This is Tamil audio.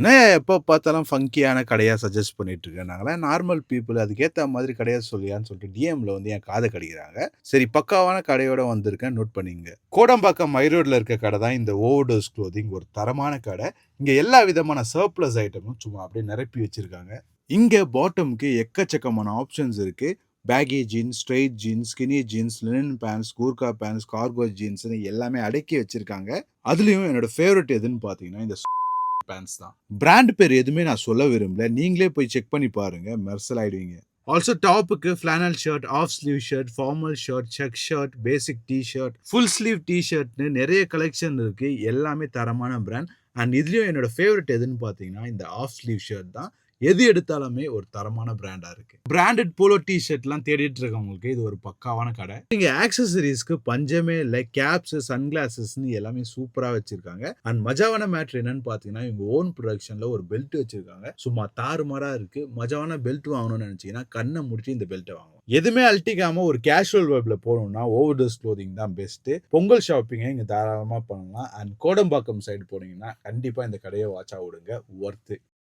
நான் எப்போ பார்த்தாலும் ஃபங்கியான கடையா சஜெஸ்ட் பண்ணிட்டு இருக்கேன். நாங்கலாம் நார்மல் பீப்பிள் அதுக்கேத்த மாதிரி கடைய சொல்லியான்னு சொல்லிட்டு டிஎம்ல வந்து என் காத கடிக்கிறாங்க. சரி பக்காவான கடையோட வந்திருக்கேன் நோட் பண்ணிக்கங்க. கோடம்பாக்கம் மை ரோட்ல இருக்க கடை தான் இந்த ஓவர்டோஸ் க்ளோதிங் ஒரு தரமான கடை. இங்க எல்லா விதமான சர்ப்ளஸ் ஐட்டமும் சும்மா அப்படியே நிரப்பி வச்சிருக்காங்க. இங்க பாட்டம்க்கு எக்கச்சக்கமான ஆப்ஷன்ஸ் இருக்கு. Baggy jeans, straight jeans, skinny jeans, linen pants, Gurkha pants, cargo ஜீன்ஸ்ன்னு எல்லாமே அடக்கி வச்சிருக்காங்க. அதுலயும் என்னோட ஃபேவரைட் எதுன்னு பார்த்தீங்கன்னா, இந்த பேண்ட்ஸ் தான். பிராண்ட் பேர் எதுவுமே நான் சொல்ல விரும்பல. நீங்களே போய் செக் பண்ணி பாருங்க. மெர்சல் ஆயிடுவீங்க. ஆல்சோ டாப்புக்கு flannel shirt, half sleeve shirt, formal shirt, check shirt, basic T shirt, full sleeve T ஷர்ட்னு நிறைய கலெக்ஷன் இருக்கு. எல்லாமே தரமான பிராண்ட். அண்ட் இதுலயும் என்னோட ஃபேவரைட் எதுன்னு பார்த்தீங்கன்னா, இந்த ஆஃப் ஸ்லீவ் ஷர்ட் தான். எது எடுத்தாலுமே ஒரு தரமான பிராண்டா இருக்கு. பிராண்டட் போலோ டி ஷர்ட்லாம் தேடிட்டு இருக்கவங்களுக்கு இது ஒரு பக்காவான கடை. இங்க ஆக்சசரிஸ்க்கு பஞ்சமே இல்ல. கேப்ஸ், சன்கிளாசஸ்ன்னு எல்லாமே சூப்பரா வச்சிருக்காங்க. அண்ட் மஜாவான மேட்டர் என்னன்னு பாத்தீங்கன்னா, இவங்க ஓன் ப்ரொடக்ஷன்ல ஒரு பெல்ட் வச்சிருக்காங்க. சும்மா தாறுமாறா இருக்கு. மஜாவான பெல்ட் வாங்கணும்னு நினைச்சீங்கன்னா கண்ணை முடிச்சு இந்த பெல்ட்டை வாங்கணும். எதுவுமே அழட்டிக்காம ஒரு கேஷுவல் வெப்ல போகணும்னா ஓவர்டோஸ் க்ளோதிங் தான் பெஸ்ட். பொங்கல் ஷாப்பிங்கை இங்க தாராளமா பண்ணலாம். அண்ட் கோடம்பாக்கம் சைடு போனீங்கன்னா கண்டிப்பா இந்த கடையை வாட்ச் விடுங்க. ஒர்த்து.